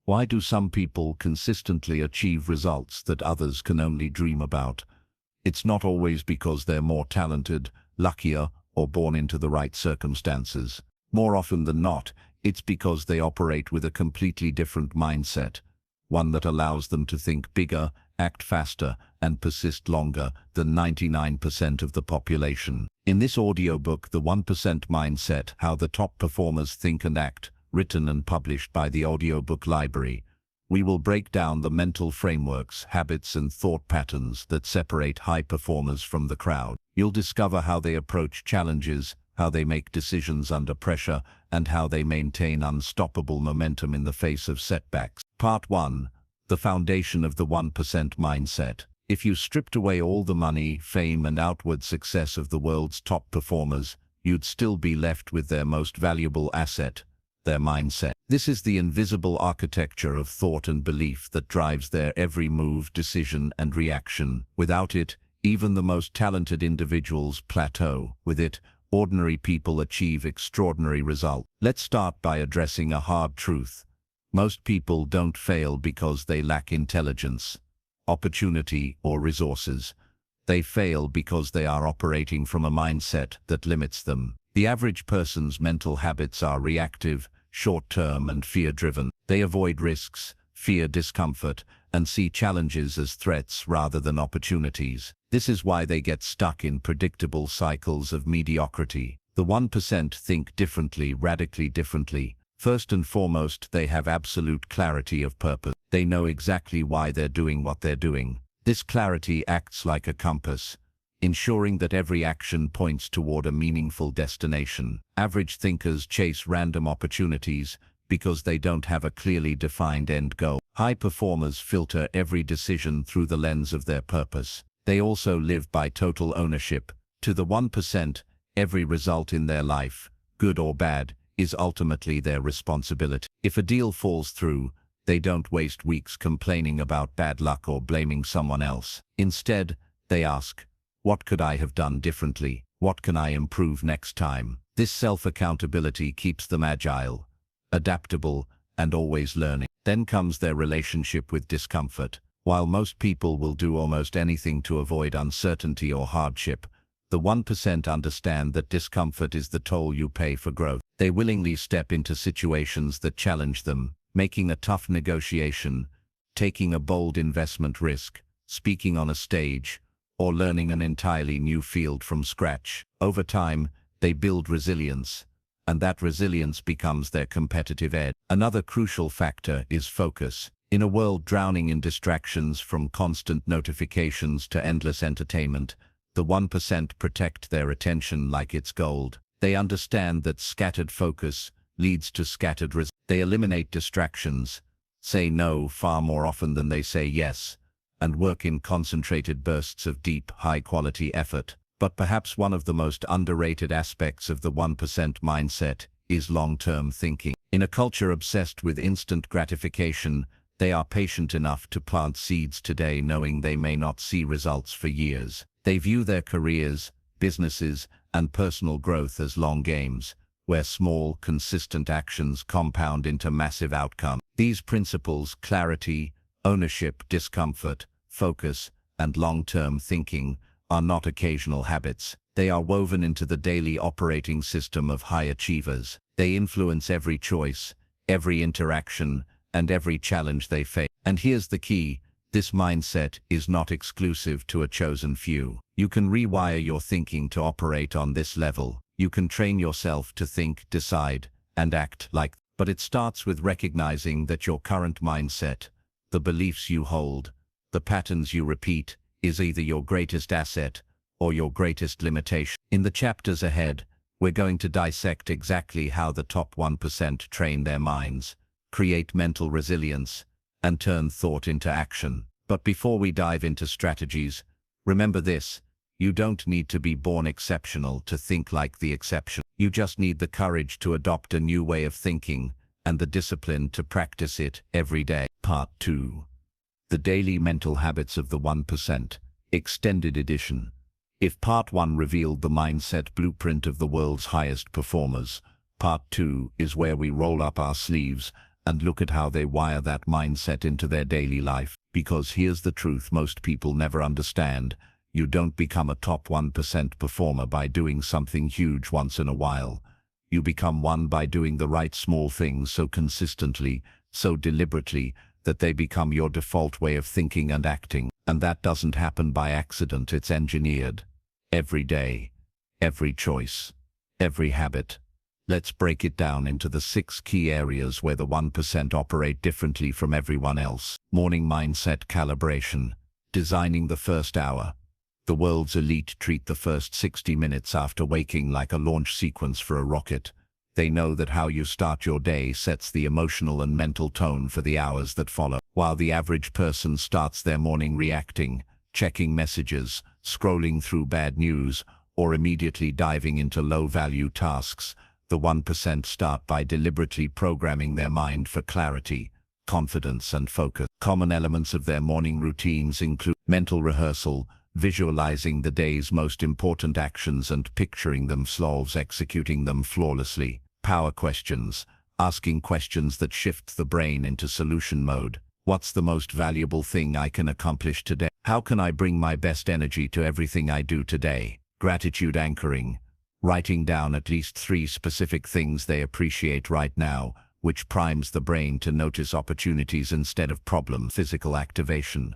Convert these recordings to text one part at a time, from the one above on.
Why do some people consistently achieve results that others can only dream about? It's not always because they're more talented, luckier, or born into the right circumstances. More often than not, it's because they operate with a completely different mindset, one that allows them to think bigger, act faster, and persist longer than 99% of the population. In this audiobook, The 1% Mindset, How the Top Performers Think and Act, written and published by the Audiobook Library, we will break down the mental frameworks, habits, and thought patterns that separate high performers from the crowd. You'll discover how they approach challenges, how they make decisions under pressure, and how they maintain unstoppable momentum in the face of setbacks. Part 1. The Foundation of the 1% Mindset. If you stripped away all the money, fame, and outward success of the world's top performers, you'd still be left with their most valuable asset, their mindset. This is the invisible architecture of thought and belief that drives their every move, decision, and reaction. Without it, even the most talented individuals plateau. With it, ordinary people achieve extraordinary results. Let's start by addressing a hard truth. Most people don't fail because they lack intelligence, opportunity, or resources. They fail because they are operating from a mindset that limits them. The average person's mental habits are reactive, short-term, and fear-driven. They avoid risks, fear discomfort, and see challenges as threats rather than opportunities. This is why they get stuck in predictable cycles of mediocrity. The 1% think differently, radically differently. First and foremost, they have absolute clarity of purpose. They know exactly why they're doing what they're doing. This clarity acts like a compass, ensuring that every action points toward a meaningful destination. Average thinkers chase random opportunities because they don't have a clearly defined end goal. High performers filter every decision through the lens of their purpose. They also live by total ownership. To the 1%, every result in their life, good or bad, is ultimately their responsibility. If a deal falls through, they don't waste weeks complaining about bad luck or blaming someone else. Instead, they ask, what could I have done differently? What can I improve next time? This self-accountability keeps them agile, adaptable, and always learning. Then comes their relationship with discomfort. While most people will do almost anything to avoid uncertainty or hardship, the 1% understand that discomfort is the toll you pay for growth. They willingly step into situations that challenge them, making a tough negotiation, taking a bold investment risk, speaking on a stage, or learning an entirely new field from scratch. Over time, they build resilience, and that resilience becomes their competitive edge. Another crucial factor is focus. In a world drowning in distractions, from constant notifications to endless entertainment, the 1% protect their attention like it's gold. They understand that scattered focus leads to scattered results. They eliminate distractions, say no far more often than they say yes, and work in concentrated bursts of deep, high-quality effort. But perhaps one of the most underrated aspects of the 1% mindset is long-term thinking. In a culture obsessed with instant gratification, they are patient enough to plant seeds today knowing they may not see results for years. They view their careers, businesses, and personal growth as long games, where small, consistent actions compound into massive outcomes. These principles, clarity, ownership, discomfort, focus, and long-term thinking, are not occasional habits. They are woven into the daily operating system of high achievers. They influence every choice, every interaction, and every challenge they face. And here's the key: this mindset is not exclusive to a chosen few. You can rewire your thinking to operate on this level. You can train yourself to think, decide, and act like. But it starts with recognizing that your current mindset, the beliefs you hold, the patterns you repeat, is either your greatest asset or your greatest limitation. In the chapters ahead, we're going to dissect exactly how the top 1% train their minds, create mental resilience, and turn thought into action. But before we dive into strategies, remember this: you don't need to be born exceptional to think like the exception. You just need the courage to adopt a new way of thinking and the discipline to practice it every day. Part 2. The Daily Mental Habits of the 1%, Extended Edition. If Part 1 revealed the mindset blueprint of the world's highest performers, Part 2 is where we roll up our sleeves And look at how they wire that mindset into their daily life. Because here's the truth most people never understand. You don't become a top 1% performer by doing something huge once in a while. You become one by doing the right small things so consistently, so deliberately, that they become your default way of thinking and acting. And that doesn't happen by accident, it's engineered. Every day, every choice, every habit. Let's break it down into the 6 key areas where the 1% operate differently from everyone else. Morning mindset calibration. Designing the first hour. The world's elite treat the first 60 minutes after waking like a launch sequence for a rocket. They know that how you start your day sets the emotional and mental tone for the hours that follow. While the average person starts their morning reacting, checking messages, scrolling through bad news, or immediately diving into low-value tasks, the 1% start by deliberately programming their mind for clarity, confidence, and focus. Common elements of their morning routines include mental rehearsal, visualizing the day's most important actions and picturing themselves executing them flawlessly. Power questions, asking questions that shift the brain into solution mode. What's the most valuable thing I can accomplish today? How can I bring my best energy to everything I do today? Gratitude anchoring, writing down at least 3 specific things they appreciate right now, which primes the brain to notice opportunities instead of problems. Physical activation,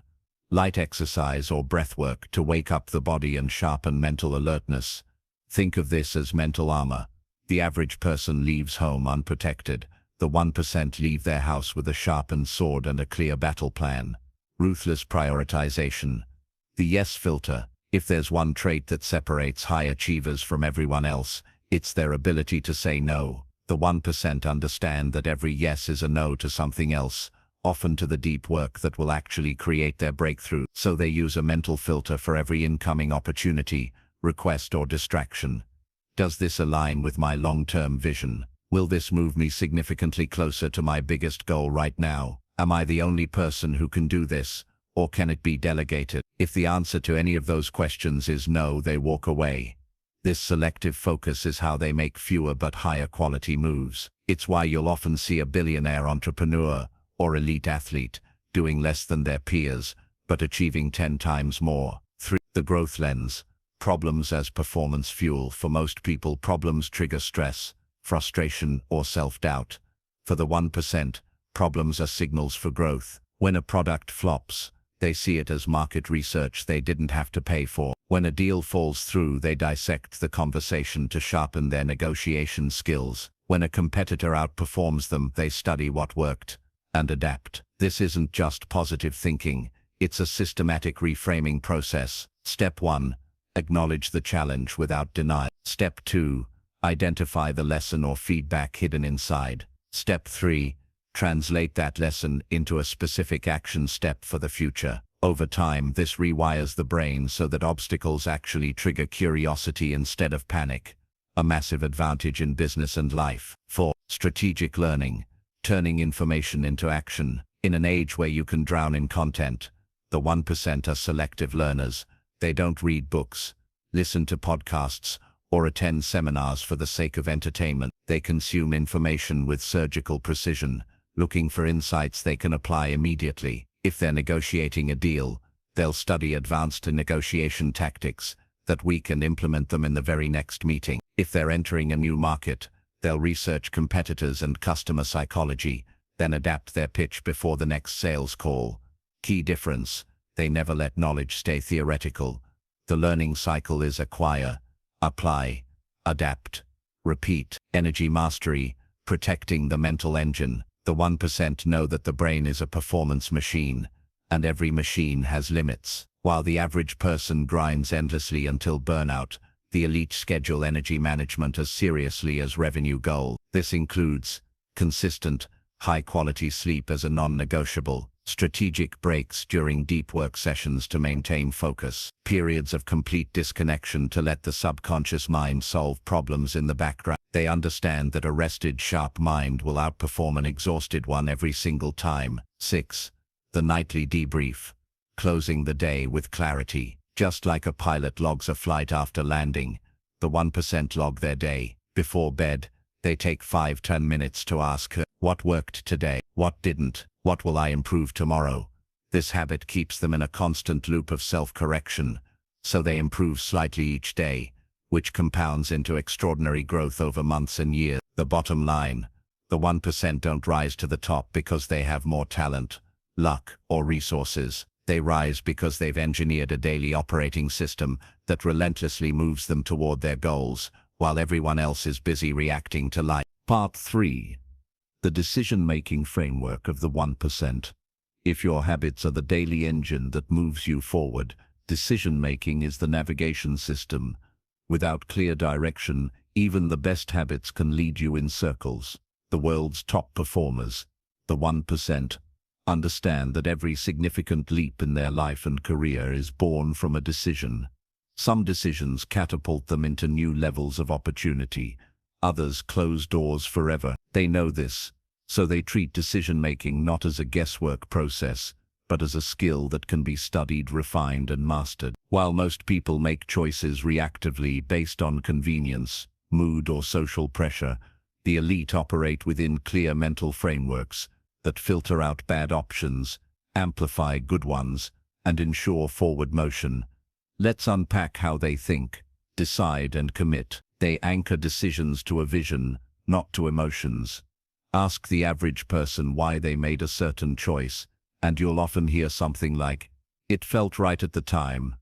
light exercise or breathwork to wake up the body and sharpen mental alertness. Think of this as mental armor. The average person leaves home unprotected. The 1% leave their house with a sharpened sword and a clear battle plan. Ruthless prioritization. The yes filter. If there's one trait that separates high achievers from everyone else, it's their ability to say no. The 1% understand that every yes is a no to something else, often to the deep work that will actually create their breakthrough. So they use a mental filter for every incoming opportunity, request, or distraction. Does this align with my long-term vision? Will this move me significantly closer to my biggest goal right now? Am I the only person who can do this, or can it be delegated? If the answer to any of those questions is no, they walk away. This selective focus is how they make fewer but higher quality moves. It's why you'll often see a billionaire entrepreneur or elite athlete doing less than their peers, but achieving 10 times more. 3. The growth lens. Problems as performance fuel. For most people, problems trigger stress, frustration, or self-doubt. For the 1%, problems are signals for growth. When a product flops, they see it as market research they didn't have to pay for. When a deal falls through, they dissect the conversation to sharpen their negotiation skills. When a competitor outperforms them, they study what worked and adapt. This isn't just positive thinking, it's a systematic reframing process. Step 1. Acknowledge the challenge without denial. Step 2. Identify the lesson or feedback hidden inside. Step 3. Translate that lesson into a specific action step for the future. Over time, this rewires the brain so that obstacles actually trigger curiosity instead of panic. A massive advantage in business and life. 4. Strategic learning. Turning information into action. In an age where you can drown in content, the 1% are selective learners. They don't read books, listen to podcasts, or attend seminars for the sake of entertainment. They consume information with surgical precision, looking for insights they can apply immediately. If they're negotiating a deal, they'll study advanced negotiation tactics that we can implement them in the very next meeting. If they're entering a new market, they'll research competitors and customer psychology, then adapt their pitch before the next sales call. Key difference: they never let knowledge stay theoretical. The learning cycle is acquire, apply, adapt, repeat. Energy mastery, protecting the mental engine. The 1% know that the brain is a performance machine, and every machine has limits. While the average person grinds endlessly until burnout, the elite schedule energy management as seriously as revenue goal. This includes consistent, high-quality sleep as a non-negotiable, strategic breaks during deep work sessions to maintain focus, periods of complete disconnection to let the subconscious mind solve problems in the background. They understand that a rested, sharp mind will outperform an exhausted one every single time. 6. The nightly debrief. Closing the day with clarity. Just like a pilot logs a flight after landing, the 1% log their day. Before bed, they take 5-10 minutes to ask, What worked today? What didn't? What will I improve tomorrow? This habit keeps them in a constant loop of self-correction, so they improve slightly each day, which compounds into extraordinary growth over months and years. The bottom line: the 1% don't rise to the top because they have more talent, luck, or resources. They rise because they've engineered a daily operating system that relentlessly moves them toward their goals, while everyone else is busy reacting to life. Part 3. The decision-making framework of the 1%. If your habits are the daily engine that moves you forward, decision-making is the navigation system. Without clear direction, even the best habits can lead you in circles. The world's top performers, the 1%, understand that every significant leap in their life and career is born from a decision. Some decisions catapult them into new levels of opportunity. Others close doors forever. They know this, so they treat decision-making not as a guesswork process, but as a skill that can be studied, refined, and mastered. While most people make choices reactively based on convenience, mood, or social pressure, the elite operate within clear mental frameworks that filter out bad options, amplify good ones, and ensure forward motion. Let's unpack how they think, decide, and commit. They anchor decisions to a vision, not to emotions. Ask the average person why they made a certain choice, and you'll often hear something like, "It felt right at the time."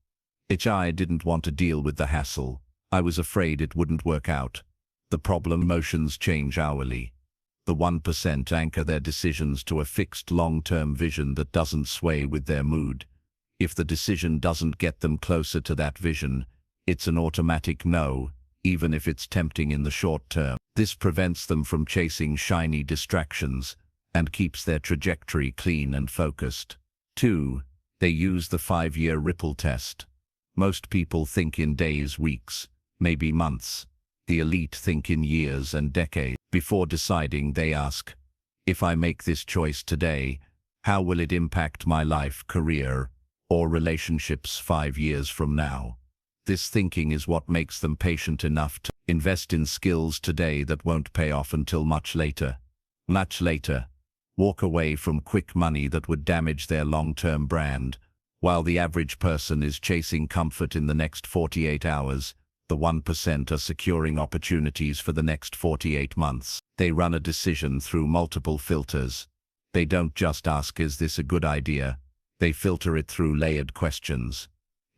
"I didn't want to deal with the hassle. I was afraid it wouldn't work out." The problem: emotions change hourly. The 1% anchor their decisions to a fixed long-term vision that doesn't sway with their mood. If the decision doesn't get them closer to that vision, it's an automatic no, even if it's tempting in the short term. This prevents them from chasing shiny distractions and keeps their trajectory clean and focused. 2. They use the 5-year ripple test. Most people think in days, weeks, maybe months. The elite think in years and decades. Before deciding, they ask, "If I make this choice today, how will it impact my life, career, or relationships 5 years from now?" This thinking is what makes them patient enough to invest in skills today that won't pay off until much later. Walk away from quick money that would damage their long-term brand. While the average person is chasing comfort in the next 48 hours, the 1% are securing opportunities for the next 48 months. They run a decision through multiple filters. They don't just ask, "Is this a good idea?" They filter it through layered questions.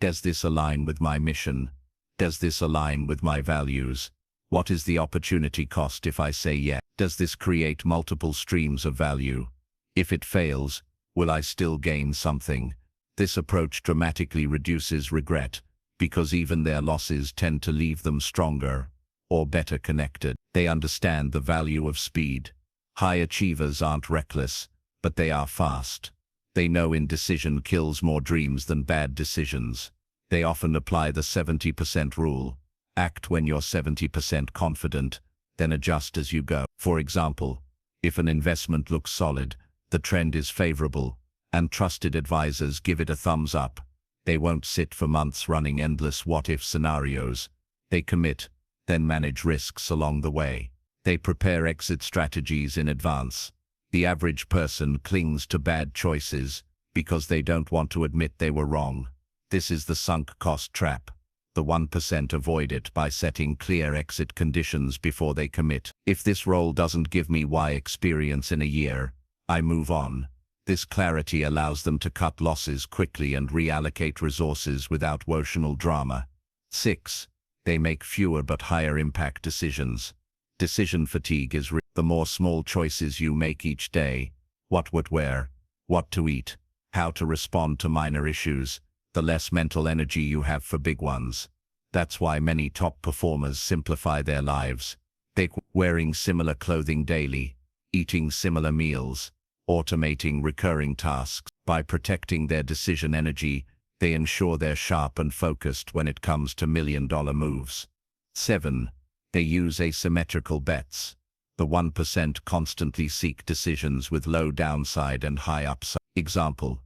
Does this align with my mission? Does this align with my values? What is the opportunity cost if I say yes? Does this create multiple streams of value? If it fails, will I still gain something? This approach dramatically reduces regret, because even their losses tend to leave them stronger or better connected. They understand the value of speed. High achievers aren't reckless, but they are fast. They know indecision kills more dreams than bad decisions. They often apply the 70% rule. Act when you're 70% confident, then adjust as you go. For example, if an investment looks solid, the trend is favorable, and trusted advisors give it a thumbs up, they won't sit for months running endless what-if scenarios. They commit, then manage risks along the way. They prepare exit strategies in advance. The average person clings to bad choices because they don't want to admit they were wrong. This is the sunk cost trap. The 1% avoid it by setting clear exit conditions before they commit. If this role doesn't give me Y experience in a year, I move on. This clarity allows them to cut losses quickly and reallocate resources without emotional drama. 6. They make fewer but higher impact decisions. Decision fatigue is real. The more small choices you make each day, what would wear, what to eat, how to respond to minor issues, the less mental energy you have for big ones. That's why many top performers simplify their lives. They're wearing similar clothing daily, eating similar meals, automating recurring tasks. By protecting their decision energy, they ensure they're sharp and focused when it comes to million-dollar moves. 7. They use asymmetrical bets. The 1% constantly seek decisions with low downside and high upside. Example: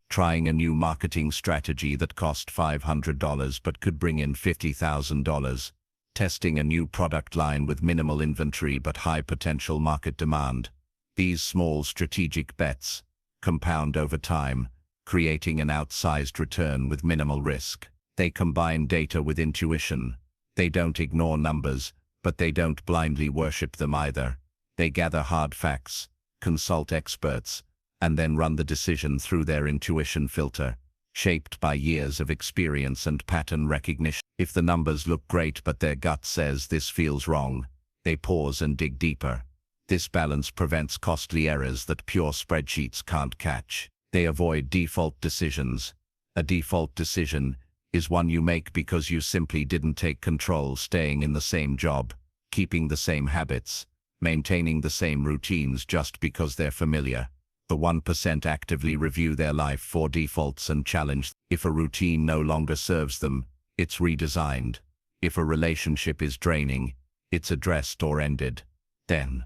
trying a new marketing strategy that cost $500 but could bring in $50,000. testing a new product line with minimal inventory but high potential market demand. These small strategic bets compound over time, creating an outsized return with minimal risk. They combine data with intuition. They don't ignore numbers, but they don't blindly worship them either. They gather hard facts, consult experts, and then run the decision through their intuition filter, shaped by years of experience and pattern recognition. If the numbers look great but their gut says this feels wrong, they pause and dig deeper. This balance prevents costly errors that pure spreadsheets can't catch. They avoid default decisions. A default decision is one you make because you simply didn't take control, staying in the same job, keeping the same habits, maintaining the same routines just because they're familiar. The 1% actively review their life for defaults and challenge. If a routine no longer serves them, it's redesigned. If a relationship is draining, it's addressed or ended. Then,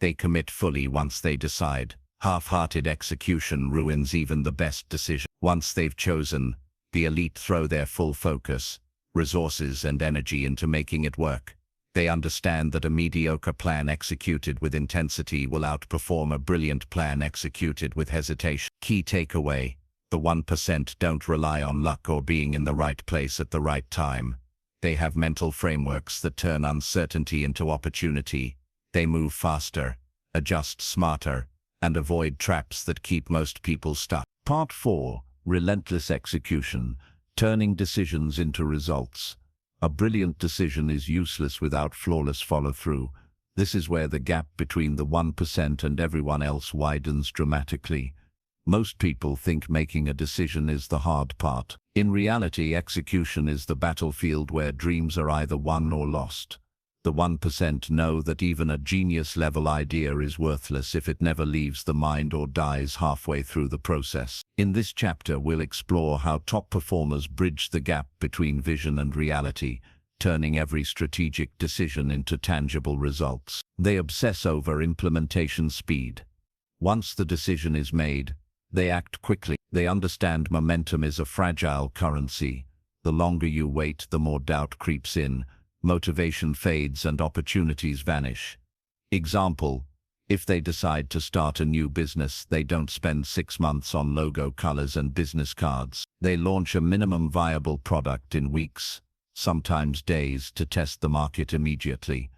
they commit fully once they decide. Half-hearted execution ruins even the best decision. Once they've chosen, the elite throw their full focus, resources and energy into making it work. They understand that a mediocre plan executed with intensity will outperform a brilliant plan executed with hesitation. Key takeaway: the 1% don't rely on luck or being in the right place at the right time. They have mental frameworks that turn uncertainty into opportunity. They move faster, adjust smarter, and avoid traps that keep most people stuck. Part 4. Relentless execution, turning decisions into results. A brilliant decision is useless without flawless follow-through. This is where the gap between the 1% and everyone else widens dramatically. Most people think making a decision is the hard part. In reality, execution is the battlefield where dreams are either won or lost. The 1% know that even a genius-level idea is worthless if it never leaves the mind or dies halfway through the process. In this chapter, we'll explore how top performers bridge the gap between vision and reality, turning every strategic decision into tangible results. They obsess over implementation speed. Once the decision is made, they act quickly. They understand momentum is a fragile currency. The longer you wait, the more doubt creeps in. Motivation fades and opportunities vanish. Example: if they decide to start a new business, they don't spend 6 months on logo colors and business cards. They launch a minimum viable product in weeks, sometimes days, to test the market immediately.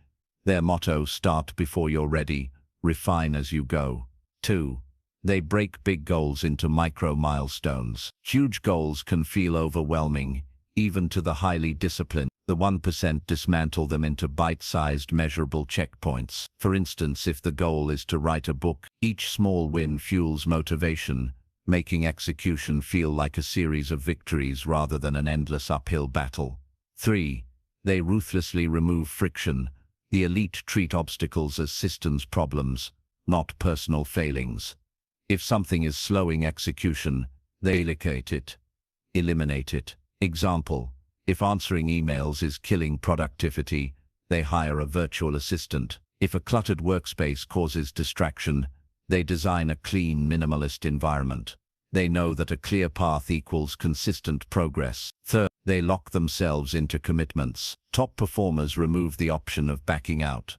Their motto: start before you're ready, refine as you go. 2. They break big goals into micro milestones. Huge goals can feel overwhelming, even to the highly disciplined. The 1% dismantle them into bite-sized, measurable checkpoints. For instance, if the goal is to write a book, each small win fuels motivation, making execution feel like a series of victories rather than an endless uphill battle. 3. They ruthlessly remove friction. The elite treat obstacles as systems problems, not personal failings. If something is slowing execution, they eliminate it. Example: if answering emails is killing productivity, they hire a virtual assistant. If a cluttered workspace causes distraction, they design a clean, minimalist environment. They know that a clear path equals consistent progress. 3. They lock themselves into commitments. Top performers remove the option of backing out.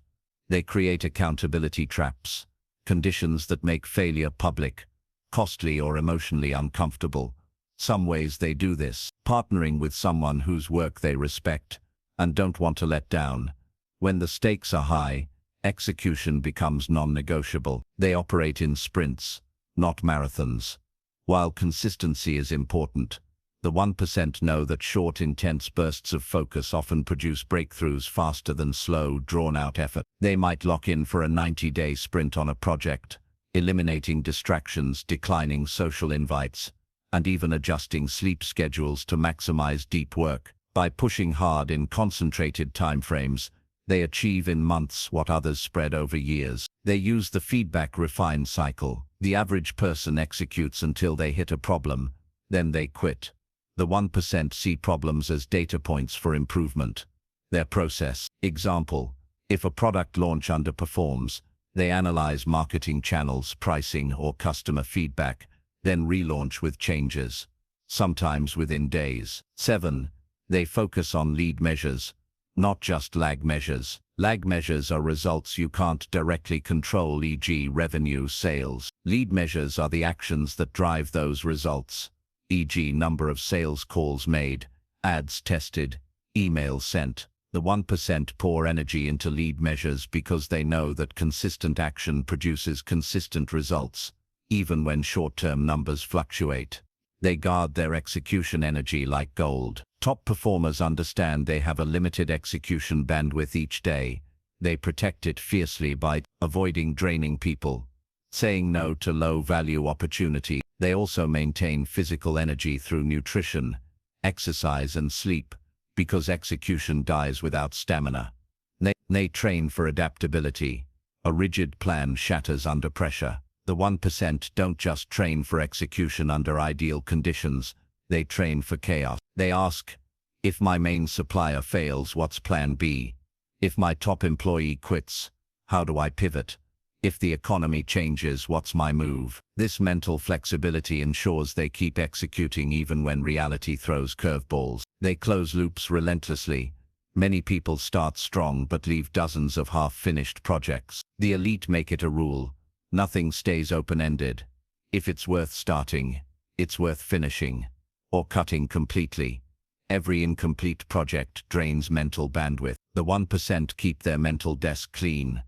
They create accountability traps, conditions that make failure public, costly, or emotionally uncomfortable. Some ways they do this: partnering with someone whose work they respect and don't want to let down. When the stakes are high, execution becomes non-negotiable. They operate in sprints, not marathons. While consistency is important, the 1% know that short, intense bursts of focus often produce breakthroughs faster than slow, drawn-out effort. They might lock in for a 90-day sprint on a project, eliminating distractions, declining social invites, and even adjusting sleep schedules to maximize deep work. By pushing hard in concentrated timeframes, they achieve in months what others spread over years. They use the feedback refine cycle. The average person executes until they hit a problem, then they quit. The 1% see problems as data points for improvement. Their process: example: if a product launch underperforms, they analyze marketing channels, pricing, or customer feedback, then relaunch with changes, sometimes within days. 7. They focus on lead measures, not just lag measures. Lag measures are results you can't directly control, e.g. revenue, sales. Lead measures are the actions that drive those results, e.g. number of sales calls made, ads tested, emails sent. The 1% pour energy into lead measures because they know that consistent action produces consistent results, even when short-term numbers fluctuate. They guard their execution energy like gold. Top performers understand they have a limited execution bandwidth each day. They protect it fiercely by avoiding draining people, saying no to low-value opportunity. They also maintain physical energy through nutrition, exercise and sleep, because execution dies without stamina. They train for adaptability. A rigid plan shatters under pressure. The 1% don't just train for execution under ideal conditions, they train for chaos. They ask, if my main supplier fails, what's plan B? If my top employee quits, how do I pivot? If the economy changes, what's my move? This mental flexibility ensures they keep executing even when reality throws curveballs. They close loops relentlessly. Many people start strong but leave dozens of half-finished projects. The elite make it a rule. Nothing stays open-ended. If it's worth starting, it's worth finishing, or cutting completely. Every incomplete project drains mental bandwidth. The 1% keep their mental desk clean.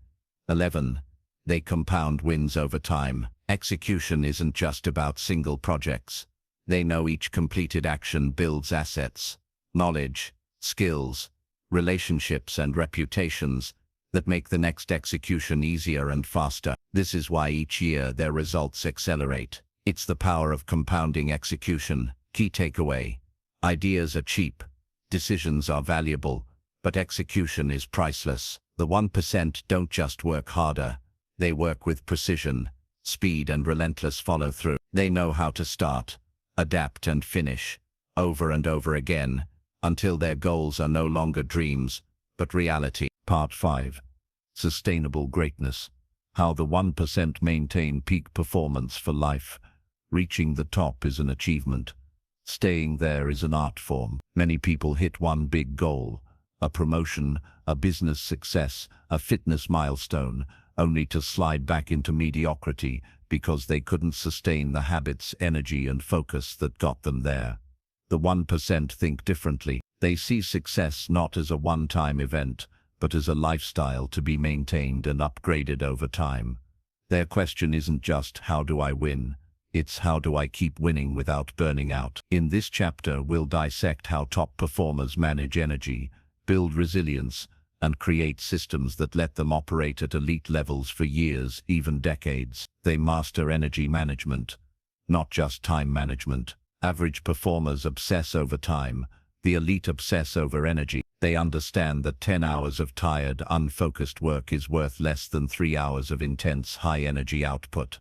11. They compound wins over time. Execution isn't just about single projects. They know each completed action builds assets, knowledge, skills, relationships and reputations that make the next execution easier and faster. This is why each year their results accelerate. It's the power of compounding execution. Key takeaway: ideas are cheap, decisions are valuable, but execution is priceless. The 1% don't just work harder, they work with precision, speed and relentless follow-through. They know how to start, adapt and finish, over and over again, until their goals are no longer dreams, but reality. Part 5. Sustainable greatness. How the 1% maintain peak performance for life. Reaching the top is an achievement. Staying there is an art form. Many people hit one big goal, a promotion, a business success, a fitness milestone, only to slide back into mediocrity because they couldn't sustain the habits, energy and focus that got them there. The 1% think differently. They see success not as a one-time event, but as a lifestyle to be maintained and upgraded over time. Their question isn't just how do I win, it's how do I keep winning without burning out. In this chapter we'll dissect how top performers manage energy, build resilience, and create systems that let them operate at elite levels for years, even decades. They master energy management, not just time management. Average performers obsess over time, the elite obsess over energy. They understand that 10 hours of tired, unfocused work is worth less than 3 hours of intense, high-energy output.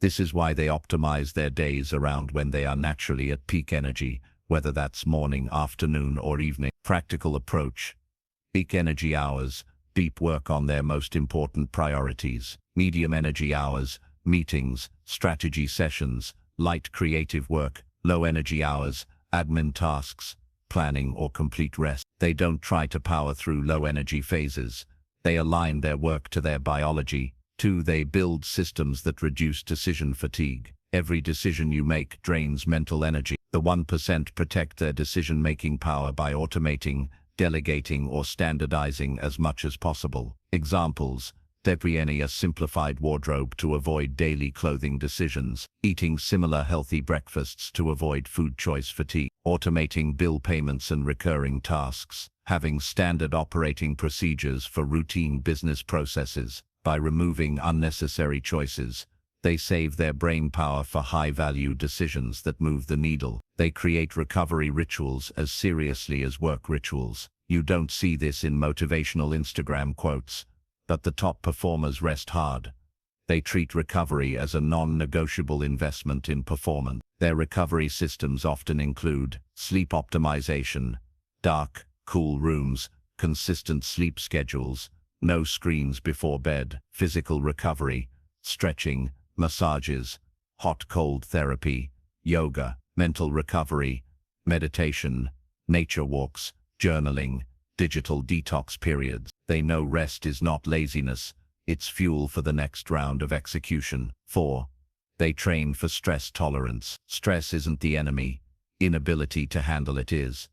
This is why they optimize their days around when they are naturally at peak energy, whether that's morning, afternoon, or evening. Practical approach. Peak energy hours, deep work on their most important priorities. Medium energy hours, meetings, strategy sessions, light creative work. Low energy hours, admin tasks, planning or complete rest. They don't try to power through low energy phases. They align their work to their biology. 2. They build systems that reduce decision fatigue. Every decision you make drains mental energy. The 1% protect their decision-making power by automating, delegating or standardizing as much as possible. Examples: creating a simplified wardrobe to avoid daily clothing decisions, eating similar healthy breakfasts to avoid food choice fatigue, automating bill payments and recurring tasks, having standard operating procedures for routine business processes. By removing unnecessary choices, they save their brain power for high-value decisions that move the needle. They create recovery rituals as seriously as work rituals. You don't see this in motivational Instagram quotes, but the top performers rest hard. They treat recovery as a non-negotiable investment in performance. Their recovery systems often include sleep optimization, dark, cool rooms, consistent sleep schedules, no screens before bed, physical recovery, stretching, massages, hot-cold therapy, yoga, mental recovery, meditation, nature walks, journaling, digital detox periods. They know rest is not laziness, it's fuel for the next round of execution. 4. They train for stress tolerance. Stress isn't the enemy, inability to handle it is.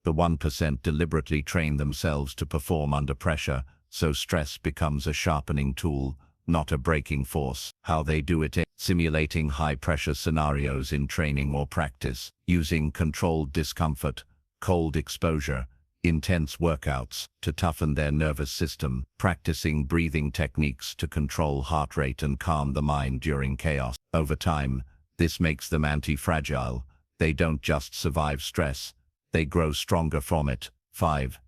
The 1% deliberately train themselves to perform under pressure, so stress becomes a sharpening tool, not a braking force. How they do it: simulating high-pressure scenarios in training or practice, using controlled discomfort, cold exposure, intense workouts to toughen their nervous system, practicing breathing techniques to control heart rate and calm the mind during chaos. Over time, this makes them anti-fragile. They don't just survive stress, they grow stronger from it. 5.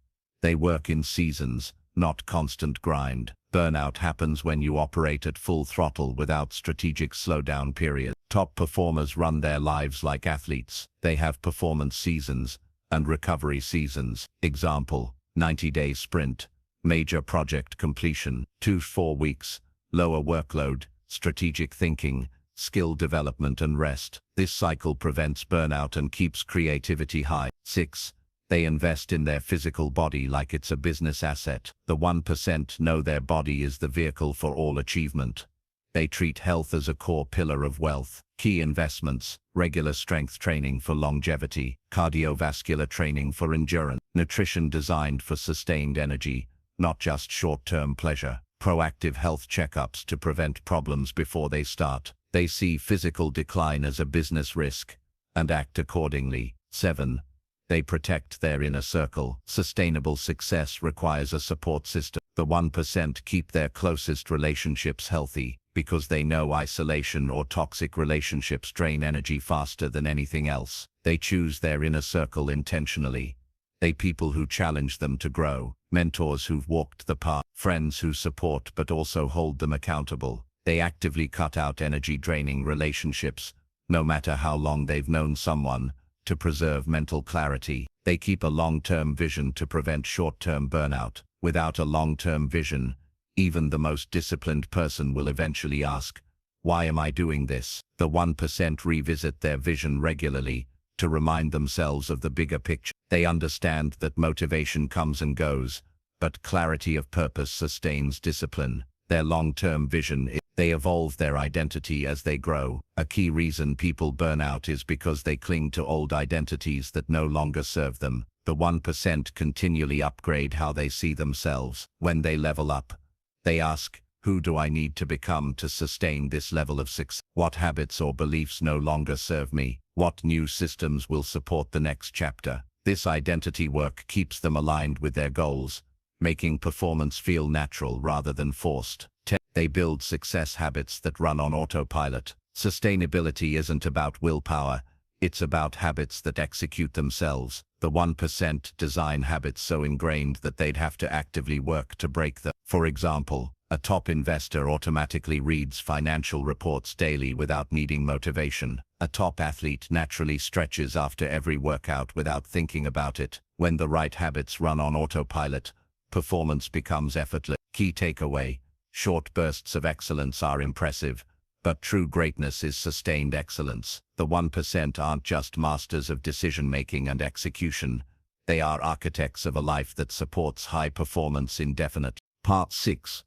They work in seasons, not constant grind. Burnout happens when you operate at full throttle without strategic slowdown periods. Top performers run their lives like athletes. They have performance seasons and recovery seasons. Example: 90-day sprint, major project completion, 2-4 weeks, lower workload, strategic thinking, skill development and rest. This cycle prevents burnout and keeps creativity high. 6. They invest in their physical body like it's a business asset. The 1% know their body is the vehicle for all achievement. They treat health as a core pillar of wealth. Key investments: regular strength training for longevity, cardiovascular training for endurance, nutrition designed for sustained energy, not just short-term pleasure, proactive health checkups to prevent problems before they start. They see physical decline as a business risk and act accordingly. 7. They protect their inner circle. Sustainable success requires a support system. The 1% keep their closest relationships healthy because they know isolation or toxic relationships drain energy faster than anything else. They choose their inner circle intentionally. They people who challenge them to grow, mentors who've walked the path, friends who support but also hold them accountable. They actively cut out energy-draining relationships, no matter how long they've known someone, to preserve mental clarity. They keep a long-term vision to prevent short-term burnout. Without a long-term vision, even the most disciplined person will eventually ask, "Why am I doing this?" The 1% revisit their vision regularly to remind themselves of the bigger picture. They understand that motivation comes and goes, but clarity of purpose sustains discipline. Their long-term vision is they evolve their identity as they grow. A key reason people burn out is because they cling to old identities that no longer serve them. The 1% continually upgrade how they see themselves. When they level up, they ask, "Who do I need to become to sustain this level of success? What habits or beliefs no longer serve me? What new systems will support the next chapter?" This identity work keeps them aligned with their goals, making performance feel natural rather than forced. They build success habits that run on autopilot. Sustainability isn't about willpower, it's about habits that execute themselves. The 1% design habits so ingrained that they'd have to actively work to break them. For example, a top investor automatically reads financial reports daily without needing motivation. A top athlete naturally stretches after every workout without thinking about it. When the right habits run on autopilot, performance becomes effortless. Key takeaway: short bursts of excellence are impressive, but true greatness is sustained excellence. The 1% aren't just masters of decision-making and execution. They are architects of a life that supports high performance indefinitely. Part 6.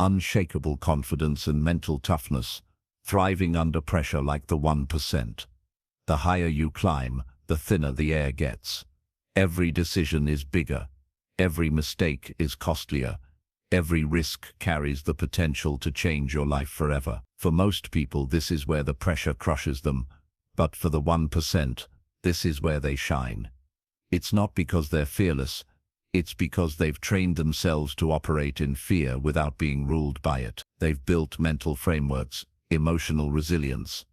Unshakable confidence and mental toughness. Thriving under pressure like the 1%. The higher you climb, the thinner the air gets. Every decision is bigger. Every mistake is costlier. Every risk carries the potential to change your life forever. For most people, this is where the pressure crushes them, but for the 1%, this is where they shine. It's not because they're fearless, it's because they've trained themselves to operate in fear without being ruled by it. They've built mental frameworks, emotional resilience,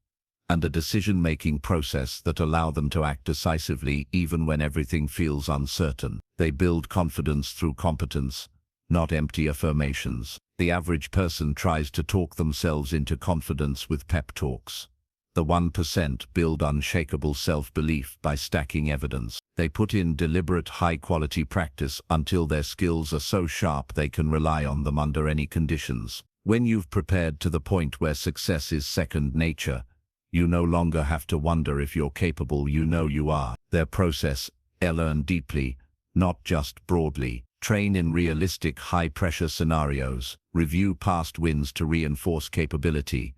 and a decision-making process that allow them to act decisively even when everything feels uncertain. They build confidence through competence, not empty affirmations. The average person tries to talk themselves into confidence with pep talks. The 1% build unshakable self-belief by stacking evidence. They put in deliberate high-quality practice until their skills are so sharp they can rely on them under any conditions. When you've prepared to the point where success is second nature, you no longer have to wonder if you're capable, you know you are. Their process, learn deeply, not just broadly. Train in realistic high-pressure scenarios. Review past wins to reinforce capability.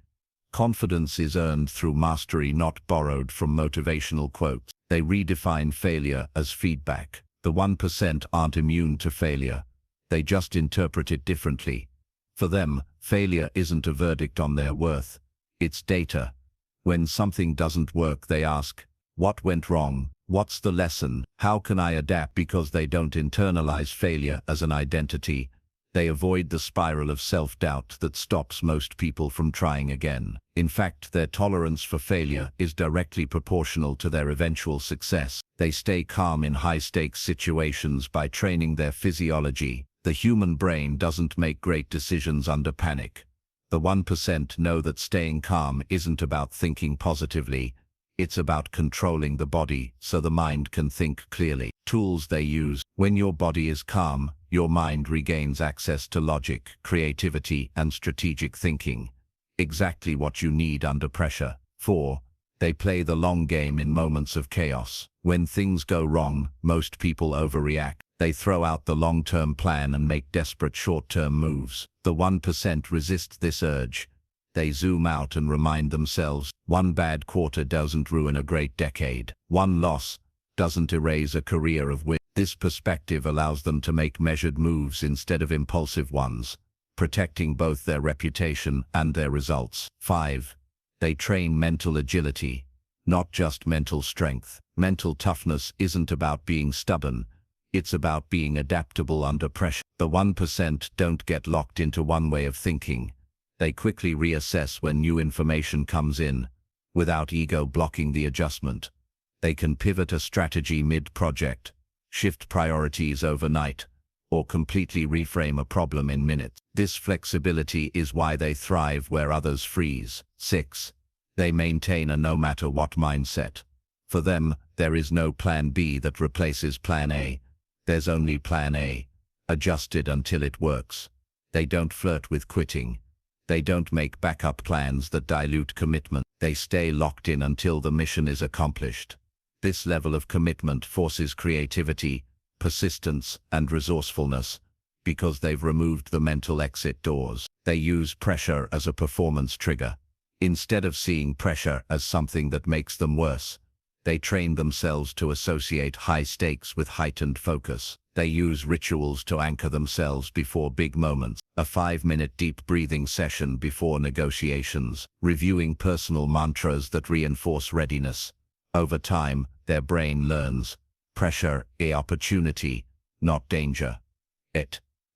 Confidence is earned through mastery, not borrowed from motivational quotes. They redefine failure as feedback. The 1% aren't immune to failure. They just interpret it differently. For them, failure isn't a verdict on their worth. It's data. When something doesn't work, they ask, what went wrong? What's the lesson? How can I adapt? Because they don't internalize failure as an identity. They avoid the spiral of self-doubt that stops most people from trying again. In fact, their tolerance for failure is directly proportional to their eventual success. They stay calm in high-stakes situations by training their physiology. The human brain doesn't make great decisions under panic. The 1% know that staying calm isn't about thinking positively. It's about controlling the body so the mind can think clearly. Tools they use. When your body is calm, your mind regains access to logic, creativity, and strategic thinking. Exactly what you need under pressure. 4. They play the long game in moments of chaos. When things go wrong, most people overreact. They throw out the long-term plan and make desperate short-term moves. The 1% resist this urge. They zoom out and remind themselves, one bad quarter doesn't ruin a great decade. One loss doesn't erase a career of win. This perspective allows them to make measured moves instead of impulsive ones, protecting both their reputation and their results. 5. They train mental agility, not just mental strength. Mental toughness isn't about being stubborn. It's about being adaptable under pressure. The 1% don't get locked into one way of thinking. They quickly reassess when new information comes in, without ego blocking the adjustment. They can pivot a strategy mid-project, shift priorities overnight, or completely reframe a problem in minutes. This flexibility is why they thrive where others freeze. 6. They maintain a no-matter-what mindset. For them, there is no plan B that replaces plan A. There's only plan A, adjusted until it works. They don't flirt with quitting. They don't make backup plans that dilute commitment. They stay locked in until the mission is accomplished. This level of commitment forces creativity, persistence, and resourcefulness, because they've removed the mental exit doors. They use pressure as a performance trigger. Instead of seeing pressure as something that makes them worse, they train themselves to associate high stakes with heightened focus. They use rituals to anchor themselves before big moments. A 5-minute deep breathing session before negotiations. Reviewing personal mantras that reinforce readiness. Over time, their brain learns, pressure is opportunity, not danger.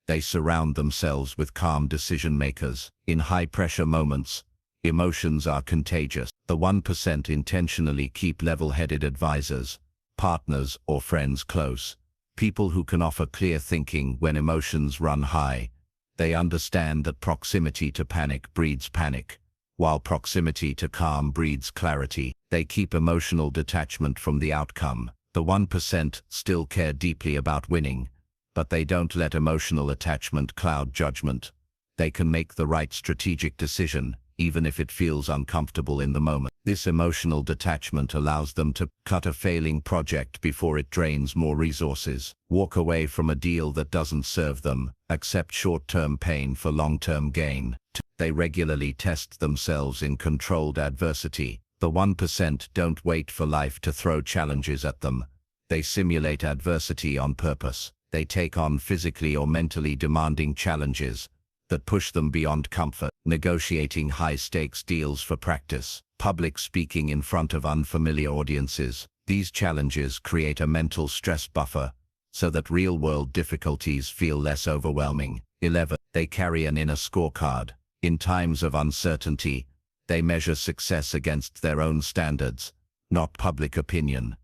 They surround themselves with calm decision makers. In high-pressure moments, emotions are contagious. The 1% intentionally keep level-headed advisors, partners, or friends close. People who can offer clear thinking when emotions run high. They understand that proximity to panic breeds panic, while proximity to calm breeds clarity. They keep emotional detachment from the outcome. The 1% still care deeply about winning, but they don't let emotional attachment cloud judgment. They can make the right strategic decision, even if it feels uncomfortable in the moment. This emotional detachment allows them to cut a failing project before it drains more resources, walk away from a deal that doesn't serve them, accept short-term pain for long-term gain. They regularly test themselves in controlled adversity. The 1% don't wait for life to throw challenges at them. They simulate adversity on purpose. They take on physically or mentally demanding challenges that push them beyond comfort. Negotiating high-stakes deals for practice. Public speaking in front of unfamiliar audiences. These challenges create a mental stress buffer so that real-world difficulties feel less overwhelming. 11. They carry an inner scorecard. In times of uncertainty, they measure success against their own standards, not public opinion.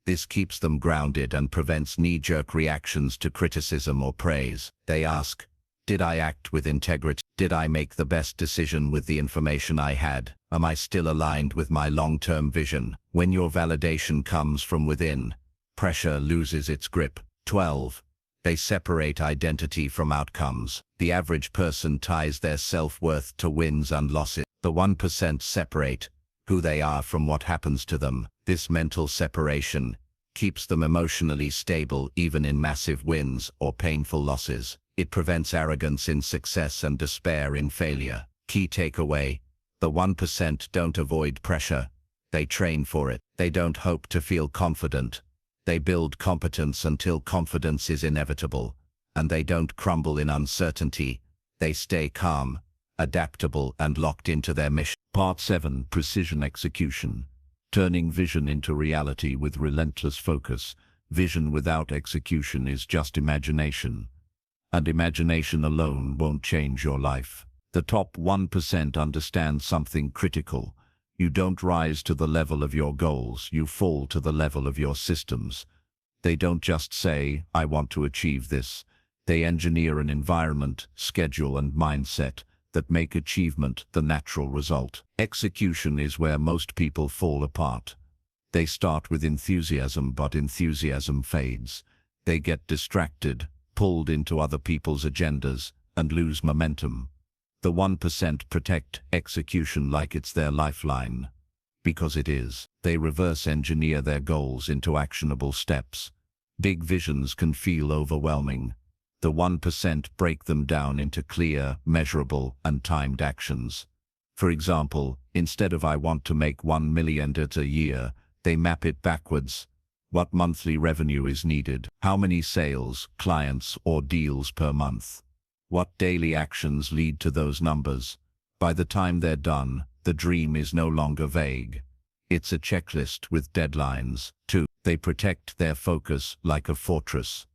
This keeps them grounded and prevents knee-jerk reactions to criticism or praise. They ask, did I act with integrity? Did I make the best decision with the information I had? Am I still aligned with my long-term vision? When your validation comes from within, pressure loses its grip. 12. They separate identity from outcomes. The average person ties their self-worth to wins and losses. The 1% separate who they are from what happens to them. This mental separation keeps them emotionally stable even in massive wins or painful losses. It prevents arrogance in success and despair in failure. Key takeaway: the 1% don't avoid pressure. They train for it. They don't hope to feel confident. They build competence until confidence is inevitable. And they don't crumble in uncertainty. They stay calm, adaptable, and locked into their mission. Part 7. Precision execution. Turning vision into reality with relentless focus. Vision without execution is just imagination. And imagination alone won't change your life. The top 1% understand something critical. You don't rise to the level of your goals, you fall to the level of your systems. They don't just say, "I want to achieve this." They engineer an environment, schedule, and mindset that make achievement the natural result. Execution is where most people fall apart. They start with enthusiasm, but enthusiasm fades. They get distracted, pulled into other people's agendas, and lose momentum. The 1% protect execution like it's their lifeline. Because it is. They reverse engineer their goals into actionable steps. Big visions can feel overwhelming. The 1% break them down into clear, measurable, and timed actions. For example, instead of "I want to make $1 million a year," they map it backwards. What monthly revenue is needed? How many sales, clients, or deals per month? What daily actions lead to those numbers? By the time they're done, the dream is no longer vague. It's a checklist with deadlines. 2. They protect their focus like a fortress.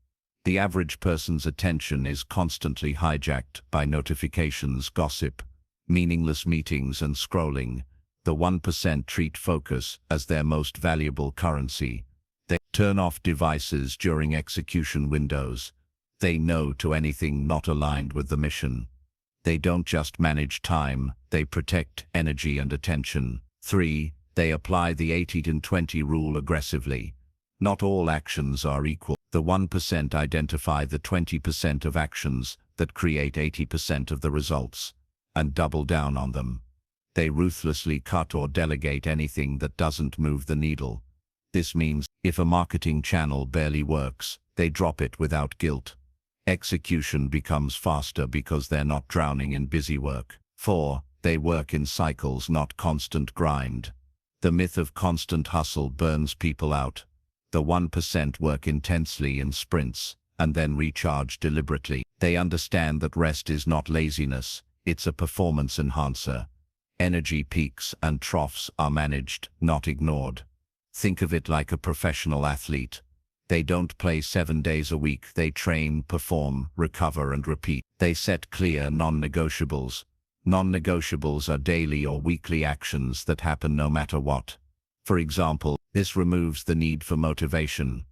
The average person's attention is constantly hijacked by notifications, gossip, meaningless meetings, and scrolling. The 1% treat focus as their most valuable currency. They turn off devices during execution windows. They no to anything not aligned with the mission. They don't just manage time, they protect energy and attention. 3. They apply the 80-20 rule aggressively. Not all actions are equal. The 1% identify the 20% of actions that create 80% of the results, and double down on them. They ruthlessly cut or delegate anything that doesn't move the needle. This means, if a marketing channel barely works, they drop it without guilt. Execution becomes faster because they're not drowning in busy work. 4. They work in cycles, not constant grind. The myth of constant hustle burns people out. The 1% work intensely in sprints, and then recharge deliberately. They understand that rest is not laziness, it's a performance enhancer. Energy peaks and troughs are managed, not ignored. Think of it like a professional athlete. They don't play 7 days a week, they train, perform, recover, and repeat. They set clear non-negotiables. Non-negotiables are daily or weekly actions that happen no matter what. For example, this removes the need for motivation.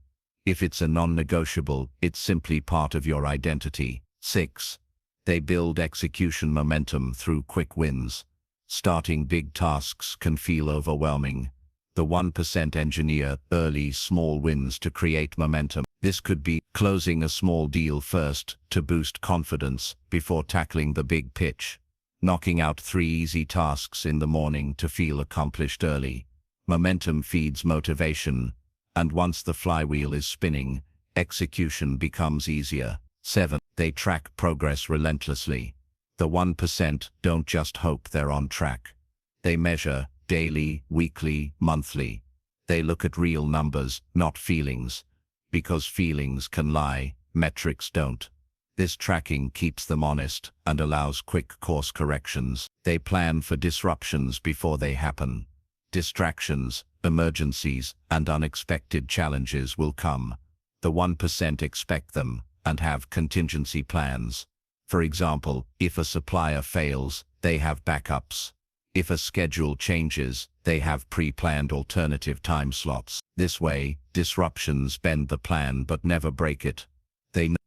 If it's a non-negotiable, it's simply part of your identity. 6. They build execution momentum through quick wins. Starting big tasks can feel overwhelming. The 1% engineer early, small wins to create momentum. This could be closing a small deal first to boost confidence before tackling the big pitch. Knocking out 3 easy tasks in the morning to feel accomplished early. Momentum feeds motivation, and once the flywheel is spinning, execution becomes easier. 7. They track progress relentlessly. The 1% don't just hope they're on track. They measure daily, weekly, monthly. They look at real numbers, not feelings. Because feelings can lie, metrics don't. This tracking keeps them honest and allows quick course corrections. They plan for disruptions before they happen. Distractions, emergencies, and unexpected challenges will come. The 1% expect them and have contingency plans. For example, if a supplier fails, they have backups. If a schedule changes, they have pre-planned alternative time slots. This way, disruptions bend the plan but never break it.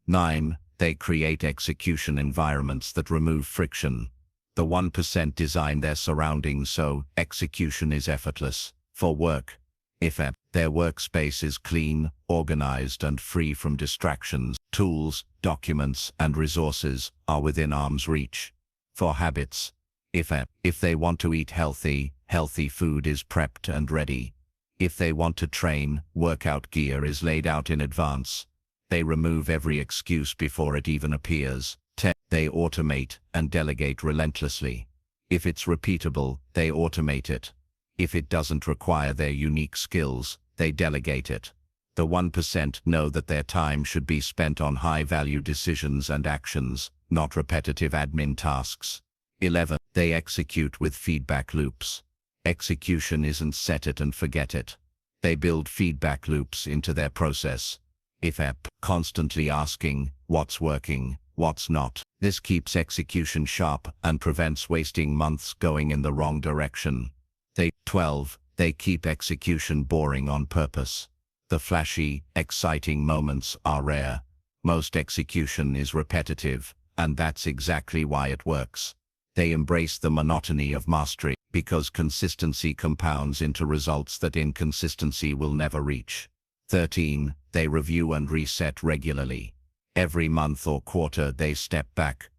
9. They create execution environments that remove friction. The 1% design their surroundings so execution is effortless. For work, if their workspace is clean, organized, and free from distractions, tools, documents, and resources are within arm's reach. For habits, if they want to eat healthy, healthy food is prepped and ready. If they want to train, workout gear is laid out in advance. They remove every excuse before it even appears. 10. They automate and delegate relentlessly. If it's repeatable, they automate it. If it doesn't require their unique skills, they delegate it. The 1% know that their time should be spent on high-value decisions and actions, not repetitive admin tasks. 11. They execute with feedback loops. Execution isn't set it and forget it. They build feedback loops into their process. If constantly asking, what's working, what's not. This keeps execution sharp and prevents wasting months going in the wrong direction. 12. They keep execution boring on purpose. The flashy, exciting moments are rare. Most execution is repetitive, and that's exactly why it works. They embrace the monotony of mastery, because consistency compounds into results that inconsistency will never reach. 13. They review and reset regularly. Every month or quarter they step back,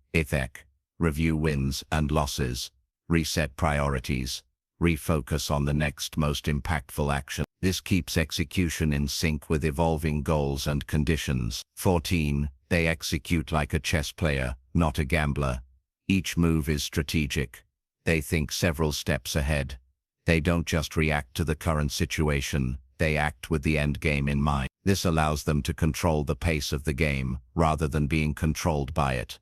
review wins and losses, reset priorities, refocus on the next most impactful action. This keeps execution in sync with evolving goals and conditions. 14. They execute like a chess player, not a gambler. Each move is strategic. They think several steps ahead. They don't just react to the current situation, they act with the end game in mind. This allows them to control the pace of the game, rather than being controlled by it.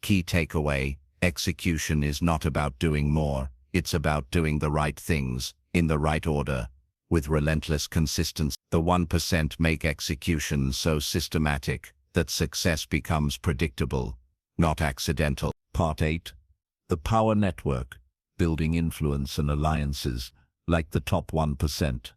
Key takeaway: execution is not about doing more, it's about doing the right things, in the right order, with relentless consistency. The 1% make execution so systematic that success becomes predictable, not accidental. Part 8. The Power Network, building influence and alliances, like the top 1%.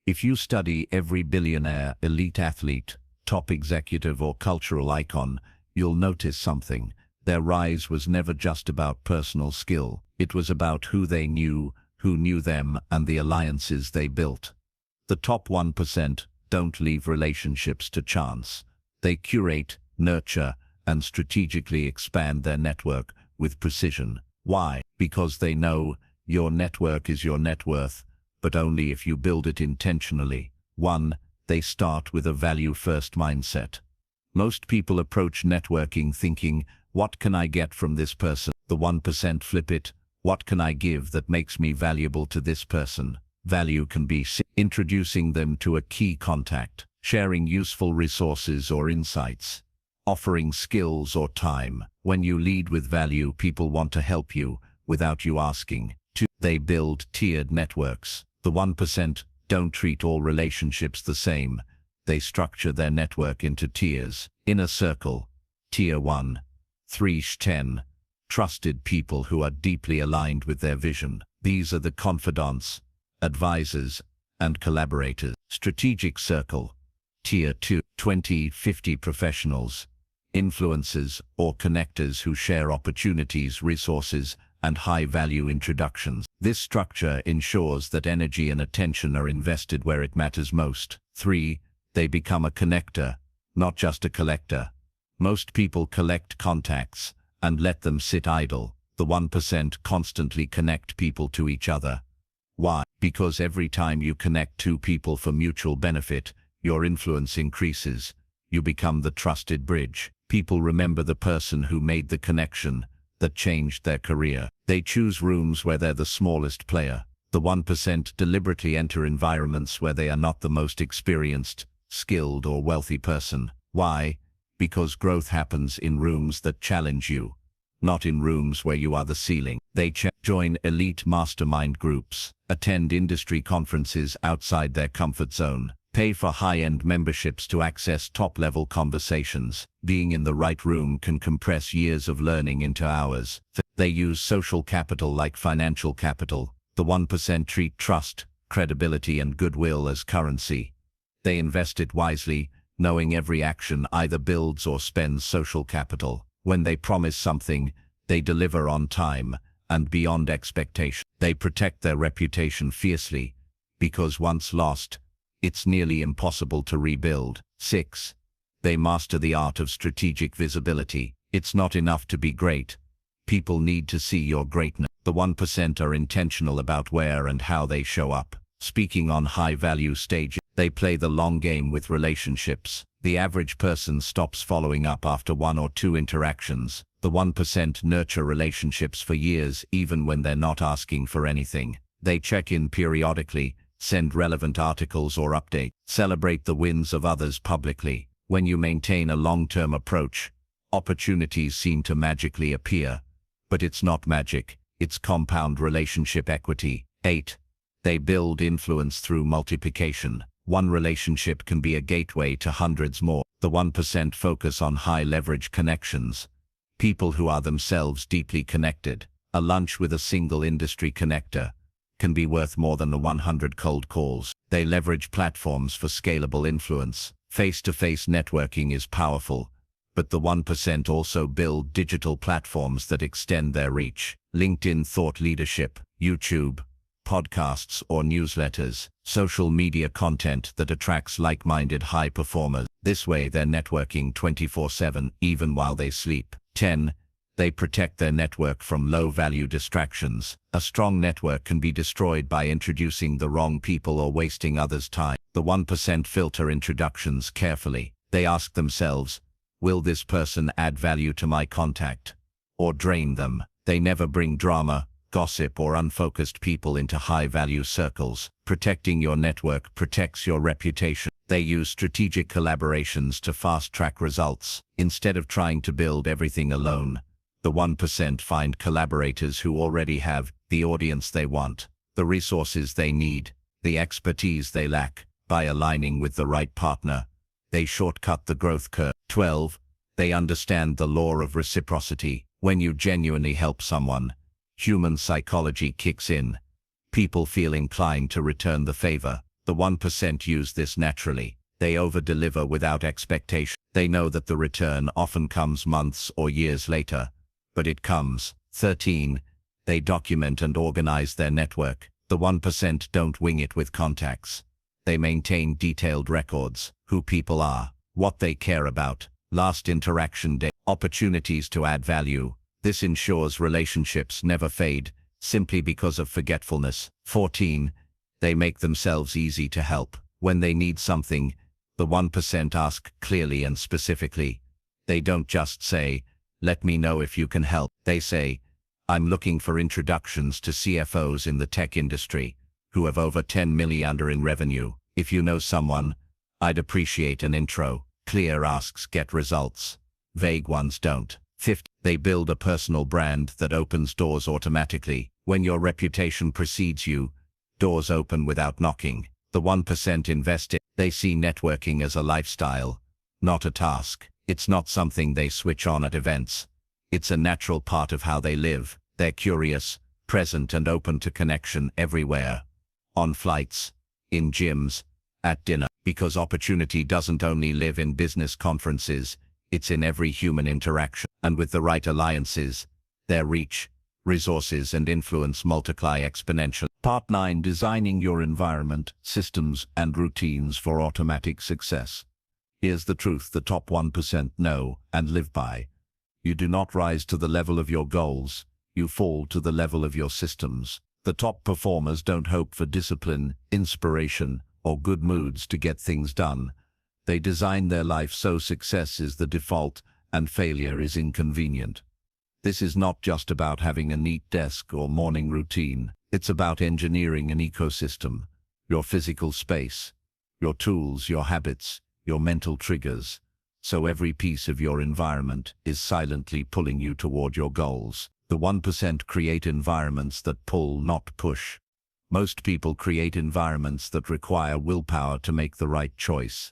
If you study every billionaire, elite athlete, top executive or cultural icon, you'll notice something. Their rise was never just about personal skill. It was about who they knew, who knew them, and the alliances they built. The top 1% don't leave relationships to chance. They curate, nurture, and strategically expand their network with precision. Why? Because they know your network is your net worth, but only if you build it intentionally. 1. They start with a value-first mindset. Most people approach networking thinking, what can I get from this person? The 1% flip it. What can I give that makes me valuable to this person? Value can be introducing them to a key contact, sharing useful resources or insights, offering skills or time. When you lead with value, people want to help you without you asking. 2. They build tiered networks. The 1% don't treat all relationships the same. They structure their network into tiers. Inner circle, tier 1. 3-10. Trusted people who are deeply aligned with their vision. These are the confidants, advisors, and collaborators. Strategic circle, tier 2. 20-50 professionals, influencers or connectors who share opportunities, resources, and high-value introductions. This structure ensures that energy and attention are invested where it matters most. 3. They become a connector, not just a collector. Most people collect contacts and let them sit idle. The 1% constantly connect people to each other. Why? Because every time you connect two people for mutual benefit, your influence increases. You become the trusted bridge. People remember the person who made the connection that changed their career. They choose rooms where they're the smallest player. The 1% deliberately enter environments where they are not the most experienced, skilled, or wealthy person. Why? Because growth happens in rooms that challenge you, not in rooms where you are the ceiling. They join elite mastermind groups, attend industry conferences outside their comfort zone, pay for high-end memberships to access top-level conversations. Being in the right room can compress years of learning into hours. They use social capital like financial capital. The 1% treat trust, credibility, and goodwill as currency. They invest it wisely, knowing every action either builds or spends social capital. When they promise something, they deliver on time and beyond expectation. They protect their reputation fiercely, because once lost, it's nearly impossible to rebuild. 6. They master the art of strategic visibility. It's not enough to be great. People need to see your greatness. The 1% are intentional about where and how they show up. Speaking on high-value stages, they play the long game with relationships. The average person stops following up after 1 or 2 interactions. The 1% nurture relationships for years even when they're not asking for anything. They check in periodically, send relevant articles or updates, celebrate the wins of others publicly. When you maintain a long-term approach, opportunities seem to magically appear. But it's not magic, it's compound relationship equity. 8. They build influence through multiplication. One relationship can be a gateway to hundreds more. The 1% focus on high-leverage connections. People who are themselves deeply connected. A lunch with a single industry connector can be worth more than the 100 cold calls. They leverage platforms for scalable influence. Face-to-face networking is powerful, but the 1% also build digital platforms that extend their reach. LinkedIn thought leadership, YouTube, podcasts or newsletters, social media content that attracts like-minded high performers. This way they're networking 24/7 even while they sleep. 10. They protect their network from low-value distractions. A strong network can be destroyed by introducing the wrong people or wasting others' time. The 1% filter introductions carefully. They ask themselves, will this person add value to my contact or drain them? They never bring drama, gossip or unfocused people into high-value circles. Protecting your network protects your reputation. They use strategic collaborations to fast-track results. Instead of trying to build everything alone, the 1% find collaborators who already have the audience they want, the resources they need, the expertise they lack. By aligning with the right partner, they shortcut the growth curve. 12. They understand the law of reciprocity. When you genuinely help someone, human psychology kicks in. People feel inclined to return the favor. The 1% use this naturally. They over-deliver without expectation. They know that the return often comes months or years later, but it comes. 13. They document and organize their network. The 1% don't wing it with contacts. They maintain detailed records, who people are, what they care about, last interaction date, opportunities to add value. This ensures relationships never fade, simply because of forgetfulness. 14. They make themselves easy to help. When they need something, the 1% ask clearly and specifically. They don't just say, let me know if you can help. They say, I'm looking for introductions to CFOs in the tech industry who have over 10 million in revenue. If you know someone, I'd appreciate an intro. Clear asks get results. Vague ones don't. 5. They build a personal brand that opens doors automatically. When your reputation precedes you, doors open without knocking. The 1% invest in. They see networking as a lifestyle, not a task. It's not something they switch on at events. It's a natural part of how they live. They're curious, present and open to connection everywhere. On flights, in gyms, at dinner. Because opportunity doesn't only live in business conferences, it's in every human interaction. And with the right alliances, their reach, resources and influence multiply exponentially. Part 9. Designing your environment, systems and routines for automatic success. Here's the truth the top 1% know and live by. You do not rise to the level of your goals, you fall to the level of your systems. The top performers don't hope for discipline, inspiration, or good moods to get things done. They design their life so success is the default and failure is inconvenient. This is not just about having a neat desk or morning routine. It's about engineering an ecosystem, your physical space, your tools, your habits, your mental triggers, so every piece of your environment is silently pulling you toward your goals. The 1% create environments that pull, not push. Most people create environments that require willpower to make the right choice.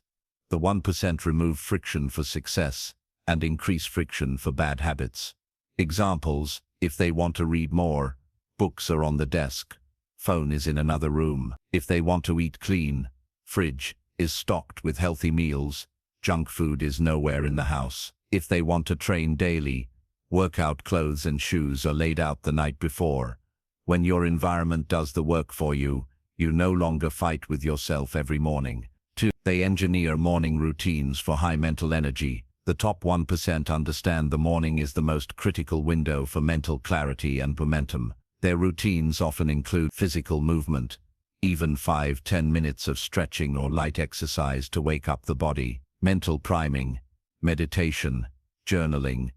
The 1% remove friction for success and increase friction for bad habits. Examples: if they want to read more, books are on the desk, phone is in another room. If they want to eat clean, fridge is stocked with healthy meals, junk food is nowhere in the house. If they want to train daily, workout clothes and shoes are laid out the night before. When your environment does the work for you, you no longer fight with yourself every morning. 2. They engineer morning routines for high mental energy. The top 1% understand the morning is the most critical window for mental clarity and momentum. Their routines often include physical movement, Even 5–10 minutes of stretching or light exercise to wake up the body. Mental priming, meditation, journaling,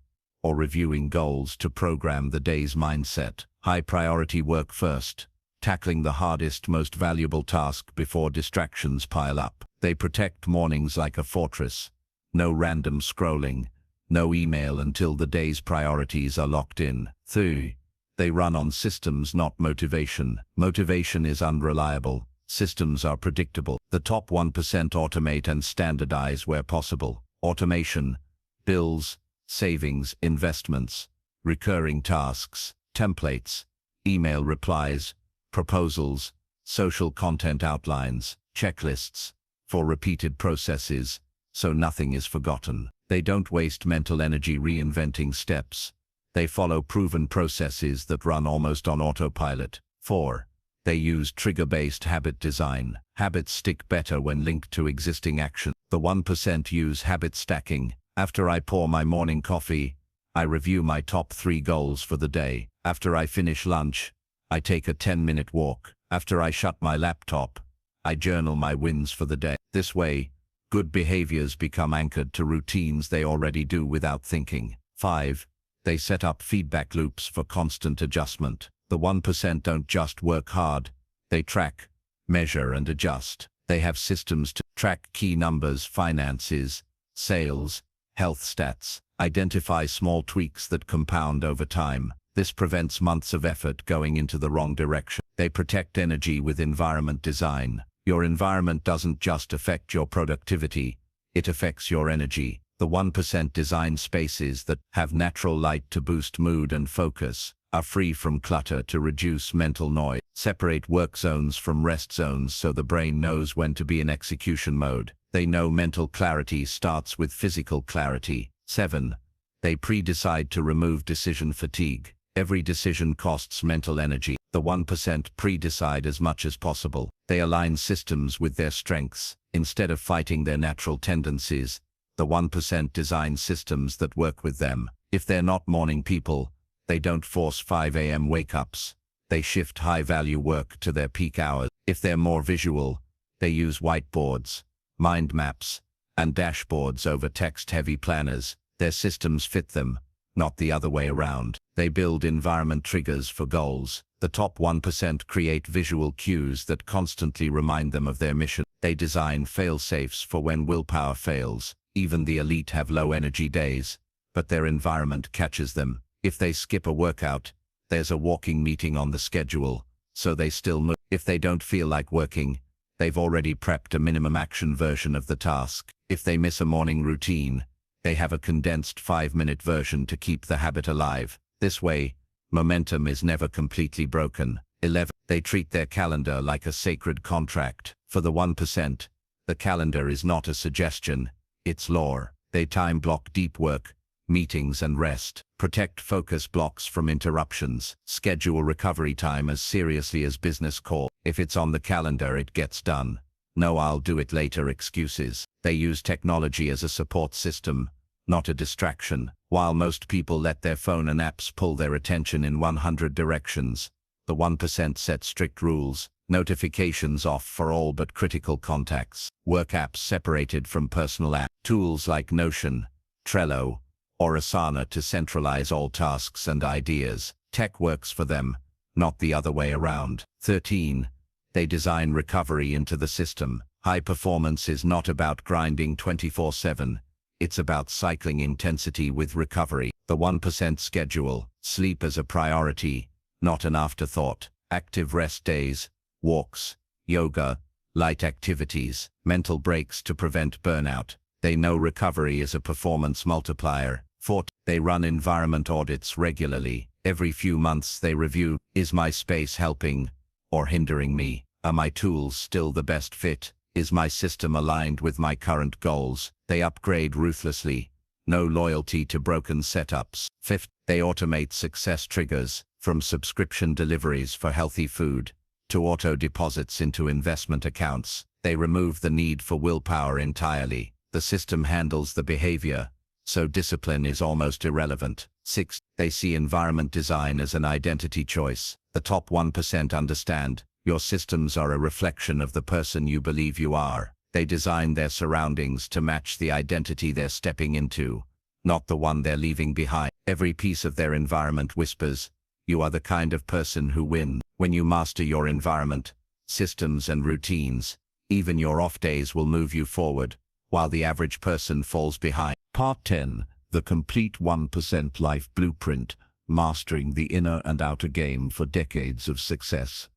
or reviewing goals to program the day's mindset. High priority work first, tackling the hardest, most valuable task before distractions pile up. They protect mornings like a fortress. No random scrolling, no email until the day's priorities are locked in. 3. They run on systems, not motivation. Motivation is unreliable. Systems are predictable. The top 1% automate and standardize where possible. Automation, bills, savings, investments, recurring tasks, templates, email replies, proposals, social content outlines, checklists, for repeated processes, so nothing is forgotten. They don't waste mental energy reinventing steps. They follow proven processes that run almost on autopilot. 4. They use trigger-based habit design. Habits stick better when linked to existing action. The 1% use habit stacking. After I pour my morning coffee, I review my top 3 goals for the day. After I finish lunch, I take a 10-minute walk. After I shut my laptop, I journal my wins for the day. This way, good behaviors become anchored to routines they already do without thinking. 5. They set up feedback loops for constant adjustment. The 1% don't just work hard, they track, measure, and adjust. They have systems to track key numbers, finances, sales, health stats, identify small tweaks that compound over time. This prevents months of effort going into the wrong direction. They protect energy with environment design. Your environment doesn't just affect your productivity, it affects your energy. The 1% design spaces that have natural light to boost mood and focus, are free from clutter to reduce mental noise. Separate work zones from rest zones so the brain knows when to be in execution mode. They know mental clarity starts with physical clarity. 7. They pre-decide to remove decision fatigue. Every decision costs mental energy. The 1% pre-decide as much as possible. They align systems with their strengths. Instead of fighting their natural tendencies, the 1% design systems that work with them. If they're not morning people, they don't force 5 a.m. wake-ups. They shift high-value work to their peak hours. If they're more visual, they use whiteboards, mind maps, and dashboards over text-heavy planners. Their systems fit them, not the other way around. They build environment triggers for goals. The top 1% create visual cues that constantly remind them of their mission. They design fail-safes for when willpower fails. Even the elite have low-energy days, but their environment catches them. If they skip a workout, there's a walking meeting on the schedule, so they still move. If they don't feel like working, they've already prepped a minimum action version of the task. If they miss a morning routine, they have a condensed 5-minute version to keep the habit alive. This way, momentum is never completely broken. 11. They treat their calendar like a sacred contract. For the 1%, the calendar is not a suggestion, it's law. They time block deep work, meetings, and rest. Protect focus blocks from interruptions. Schedule recovery time as seriously as business call. If it's on the calendar, it gets done. No "I'll do it later" excuses. They use technology as a support system, not a distraction. While most people let their phone and apps pull their attention in 100 directions, the 1% set strict rules. Notifications off for all but critical contacts. Work apps separated from personal apps. Tools like Notion, Trello, or Asana to centralize all tasks and ideas. Tech works for them, not the other way around. 13. They design recovery into the system. High performance is not about grinding 24/7. It's about cycling intensity with recovery. The 1% schedule. Sleep as a priority, not an afterthought. Active rest days, walks, yoga, light activities, mental breaks to prevent burnout. They know recovery is a performance multiplier. 4. They run environment audits regularly. Every few months they review, is my space helping or hindering me? Are my tools still the best fit? Is my system aligned with my current goals? They upgrade ruthlessly. No loyalty to broken setups. 5. They automate success triggers, from subscription deliveries for healthy food to auto deposits into investment accounts. They remove the need for willpower entirely. The system handles the behavior, so discipline is almost irrelevant. 6. They see environment design as an identity choice. The top 1% understand Your systems are a reflection of the person you believe you are. They design their surroundings to match the identity they're stepping into, not the one they're leaving behind. Every piece of their environment whispers, "You are the kind of person who wins." When you master your environment, systems and routines, even your off days will move you forward, while the average person falls behind. Part 10. The Complete 1% Life Blueprint, Mastering the Inner and Outer Game for Decades of Success.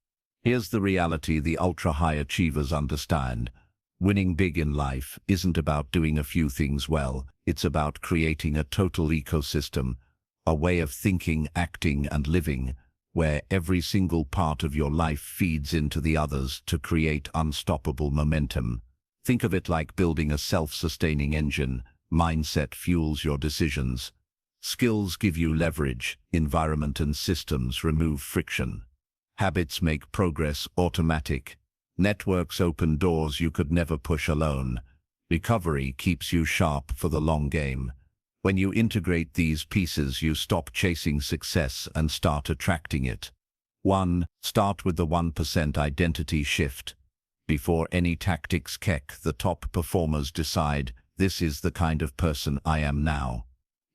Here's the reality the ultra-high achievers understand. Winning big in life isn't about doing a few things well, it's about creating a total ecosystem, a way of thinking, acting, and living, where every single part of your life feeds into the others to create unstoppable momentum. Think of it like building a self-sustaining engine. Mindset fuels your decisions. Skills give you leverage. Environment and systems remove friction. Habits make progress automatic. Networks open doors you could never push alone. Recovery keeps you sharp for the long game. When you integrate these pieces, you stop chasing success and start attracting it. 1. Start with the 1% identity shift. Before any tactics kick, the top performers decide, "This is the kind of person I am now."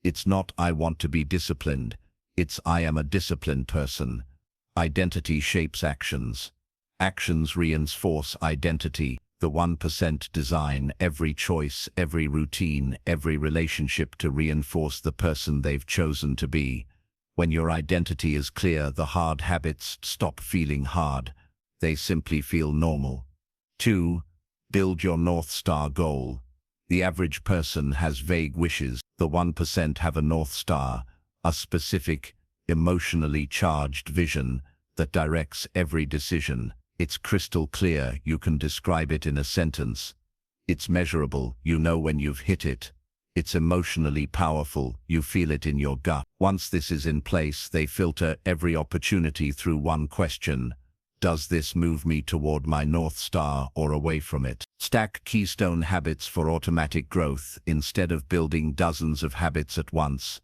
It's not "I want to be disciplined," it's "I am a disciplined person." Identity shapes actions. Actions reinforce identity. The 1% design every choice, every routine, every relationship to reinforce the person they've chosen to be. When your identity is clear, the hard habits stop feeling hard. They simply feel normal. 2. Build your North Star goal. The average person has vague wishes. The 1% have a North Star, a specific, emotionally charged vision that directs every decision. It's crystal clear, you can describe it in a sentence. It's measurable, you know when you've hit it. It's emotionally powerful, you feel it in your gut. Once this is in place, they filter every opportunity through one question. Does this move me toward my North Star or away from it? Stack keystone habits for automatic growth. Instead of building dozens of habits at once,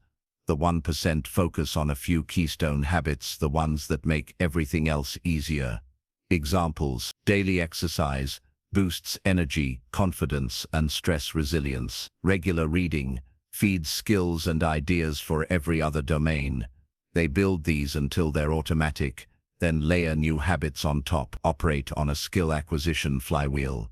the 1% focus on a few keystone habits, the ones that make everything else easier. Examples: daily exercise boosts energy, confidence, and stress resilience. Regular reading feeds skills and ideas for every other domain. They build these until they're automatic, then layer new habits on top. Operate on a skill acquisition flywheel.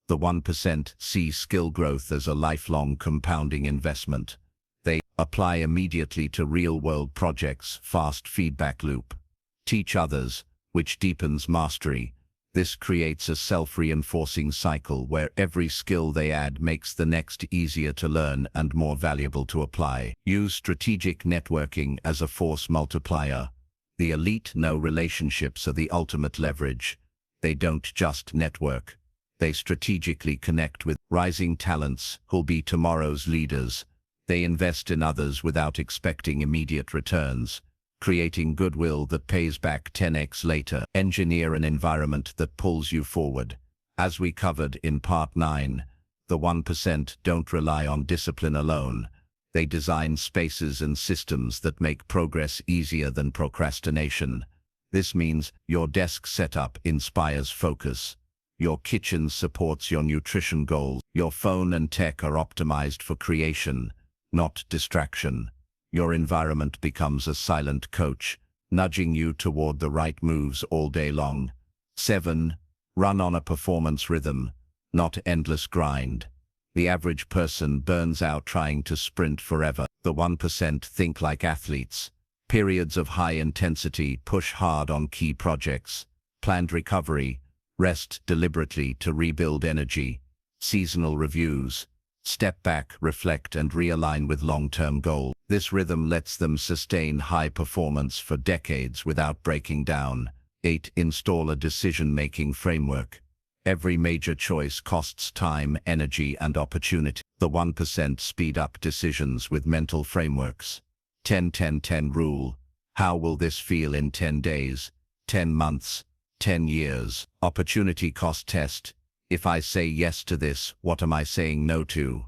The 1% see skill growth as a lifelong compounding investment. They apply immediately to real-world projects, fast feedback loop. Teach others, which deepens mastery. This creates a self-reinforcing cycle where every skill they add makes the next easier to learn and more valuable to apply. Use strategic networking as a force multiplier. The elite know relationships are the ultimate leverage. They don't just network. They strategically connect with rising talents who'll be tomorrow's leaders. They invest in others without expecting immediate returns, creating goodwill that pays back 10x later. Engineer an environment that pulls you forward. As we covered in Part 9, the 1% don't rely on discipline alone. They design spaces and systems that make progress easier than procrastination. This means your desk setup inspires focus. Your kitchen supports your nutrition goals. Your phone and tech are optimized for creation, not distraction. Your environment becomes a silent coach, nudging you toward the right moves all day long. 7. Run on a performance rhythm, not endless grind. The average person burns out trying to sprint forever. The 1% think like athletes. Periods of high intensity, push hard on key projects. Planned recovery, rest deliberately to rebuild energy. Seasonal reviews, step back, reflect, and realign with long-term goals. This rhythm lets them sustain high performance for decades without breaking down. 8. Install a decision-making framework. Every major choice costs time, energy, and opportunity. The 1% speed up decisions with mental frameworks. 10-10-10 rule. How will this feel in 10 days, 10 months, 10 years? Opportunity cost test. If I say yes to this, what am I saying no to?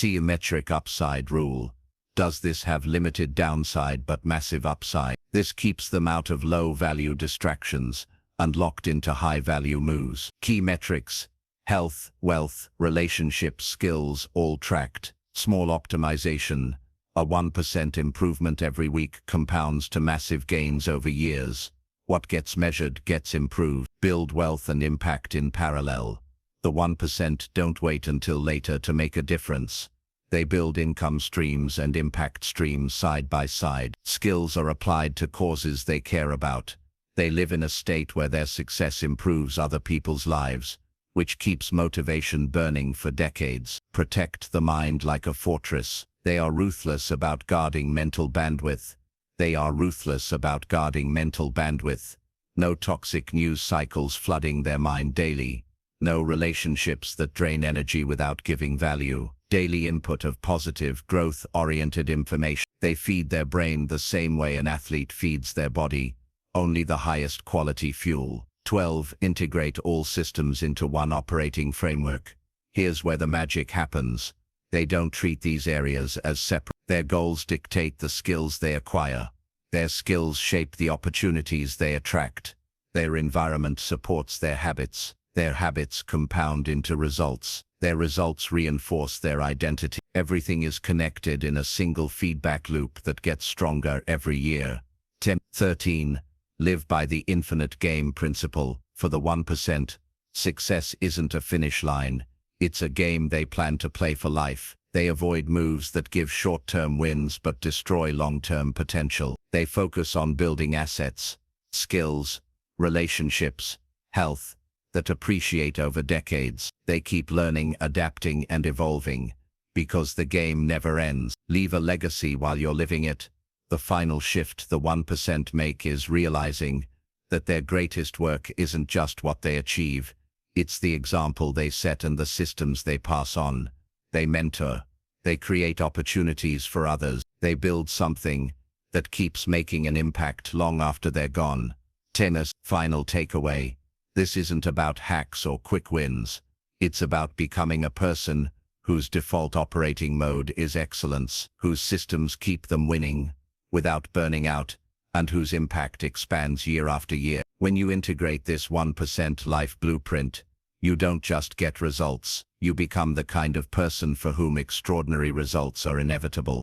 Metric upside rule. Does this have limited downside but massive upside? This keeps them out of low-value distractions, and locked into high-value moves. Key metrics: health, wealth, relationships, skills, all tracked. Small optimization. A 1% improvement every week compounds to massive gains over years. What gets measured gets improved. Build wealth and impact in parallel. The 1% don't wait until later to make a difference. They build income streams and impact streams side by side. Skills are applied to causes they care about. They live in a state where their success improves other people's lives, which keeps motivation burning for decades. Protect the mind like a fortress. They are ruthless about guarding mental bandwidth. They are ruthless about guarding mental bandwidth. No toxic news cycles flooding their mind daily. No relationships that drain energy without giving value. Daily input of positive, growth-oriented information. They feed their brain the same way an athlete feeds their body, only the highest quality fuel. 12. Integrate all systems into one operating framework. Here's where the magic happens. They don't treat these areas as separate. Their goals dictate the skills they acquire. Their skills shape the opportunities they attract. Their environment supports their habits. Their habits compound into results. Their results reinforce their identity. Everything is connected in a single feedback loop that gets stronger every year. 13. Live by the infinite game principle. For the 1%, success isn't a finish line. It's a game they plan to play for life. They avoid moves that give short-term wins but destroy long-term potential. They focus on building assets, skills, relationships, health, that appreciate over decades. They keep learning, adapting, and evolving, because the game never ends. Leave a legacy while you're living it. The final shift the 1% make is realizing that their greatest work isn't just what they achieve, it's the example they set and the systems they pass on. They mentor. They create opportunities for others. They build something that keeps making an impact long after they're gone. 10. Final takeaway. This isn't about hacks or quick wins. It's about becoming a person whose default operating mode is excellence, whose systems keep them winning without burning out, and whose impact expands year after year. When you integrate this 1% life blueprint, you don't just get results, you become the kind of person for whom extraordinary results are inevitable.